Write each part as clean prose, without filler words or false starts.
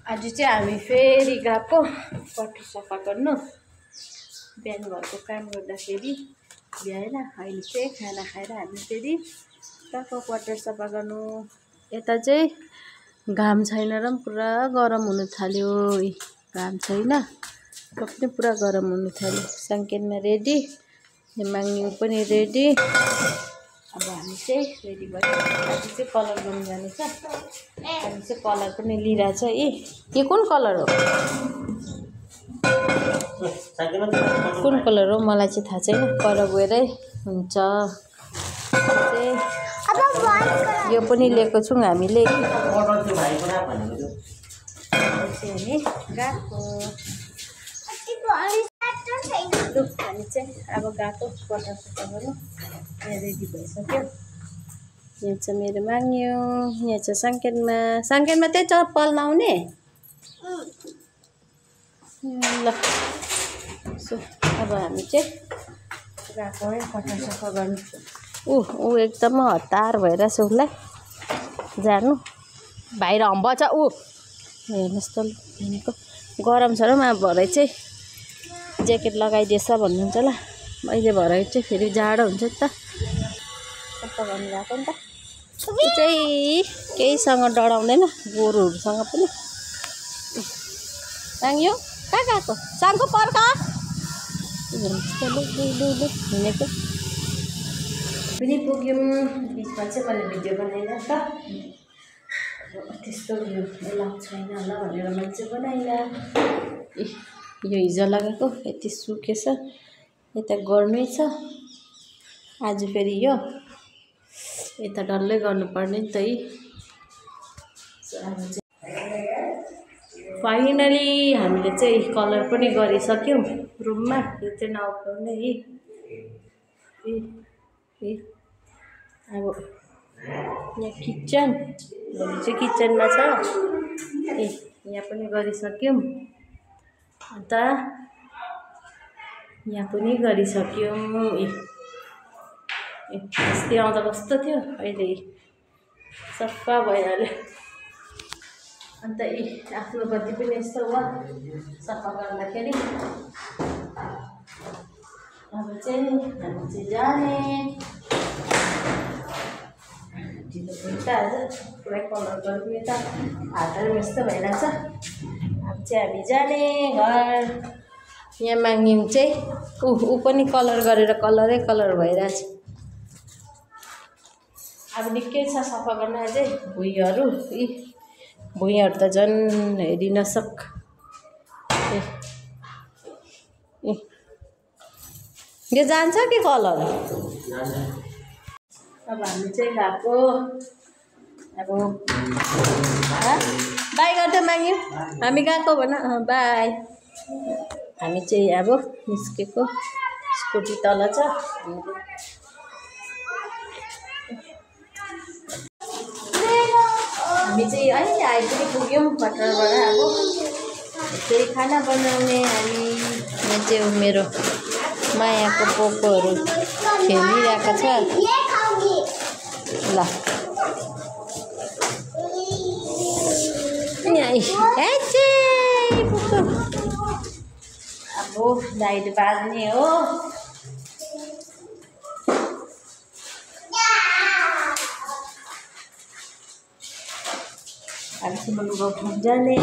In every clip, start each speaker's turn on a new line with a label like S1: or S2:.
S1: आज चाहिँ हामी फेरि गएको क्वार्टर सफा गर्नु। बिहान घरको काम गर्दाखेरि भ्याएन। अहिले चाहिँ खाना खाएर हामी फेरि गएको क्वार्टर सफा गर्नु। यता चाहिँ घाम छैन र पुरा गरम हुन थाल्यो। घाम छैन पनि पुरा गरम हुन थाल्यो। सङ्केतमा रेडी, माग्नु पनि रेडी। अब हामी चाहिँ रेडी भयो। आज चाहिँ कलर गर्नु जानु छ। हामी चाहिँ कलर पनि लिइरहेछ। यो कुन कलर हो? कुन कलर हो मलाई चाहिँ थाहा छैन। पर गएरै हुन्छ। यो पनि लिएको छौँ हामीले। हामी चाहिँ अब गएको क्वार्टर सफा गर्नु। यहाँ रेडी भइसक्यो। यहाँ छ मेरो माग्यो, यहाँ छ सङ्केतमा त्यही चप्पल लाउने। ल सो अब हामी चाहिँ गएको है क्वार्टर सफा गर्नु। ऊ एकदम हतार भइरहेछ उसलाई जानु। बाहिर हम्ब छ ऊ। हेर्नुहोस् त भनेको गरम छ र भरे चाहिँ ज्याकेट लगाइदिएछ भन्नुहुन्छ ल। अहिले भरे चाहिँ फेरि जाडो हुन्छ नि त। सफा गर्नु गएको नि त। ऊ चाहिँ केहीसँग डराउँदैन, गोरुहरूसँग पनि। साङ्यो कहाँ गएको? साङ्को पर्ख हिँडेको पनि पुग्यौँ। बिचमा चाहिँ मैले भिडियो बनाइन त। त्यस्तो उयो एलाउ छैन होला भनेर मैले चाहिँ बनाइनँ। यो हिजो लगाएको यति सुकेछ। यता गर्नै छ। आज फेरि यो यता डल्लै गर्नुपर्ने नि त है। फाइनली हामीले चाहिँ कलर पनि गरिसक्यौँ रुममा। यो चाहिँ नउठाउने है। अब यहाँ किचन, हामी चाहिँ किचनमा छ। यहाँ पनि गरिसक्यौँ। अन्त यहाँ पनि गरिसक्यौँ। अस्ति आउँदा कस्तो थियो, अहिले सफा भइहाल्यो। अन्त आफ्नो बत्ती पनि यस्तो हो सफा गर्दाखेरि। अब चाहिँ हामी चाहिँ जाने। ढिलो हुन्छ आज पुरै कलर गर्नु त हातहरू यस्तो भइरहेछ। अब चाहिँ हामी जाने घर। यहाँ माग्यौँ चाहिँ ऊ पनि कलर गरेर कलर भइरहेछ। अब निकै छ सफा गर्न अझै। भुइँहरू भुइँहरू त झन् हेरिन सक। यो जान्छ कि कलर? अब हामी चाहिँ गएको। अब बाई गर्दै माग्यौँ। हामी गएको भन बाई। हामी चाहिँ अब निस्केको। स्कुटी तल छ। हामी चाहिँ अहिले आइपुगि पुग्यौँ क्वार्टरबाट। अब चाहिँ खाना बनाउने हामी। यहाँ चाहिँ मेरो मायाको पोकोहरू खेलिरहेको छ। ल अब लाइट बाल्ने हो। अहिलेसम्म लुगा उठाउनु जाने।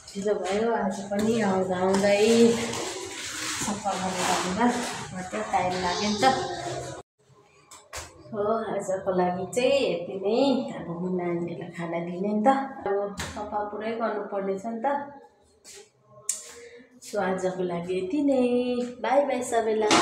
S1: ढिलो भयो आज पनि आउँदै सफा गर्दा मात्रै टाइम लाग्यो नि त। हो आजको लागि चाहिँ यति नै। अब नानीहरूलाई खाना दिने नि त। अब सफा पुरै गर्नुपर्ने छ नि त। सो आजको लागि यति नै। बाई बाई सबैलाई।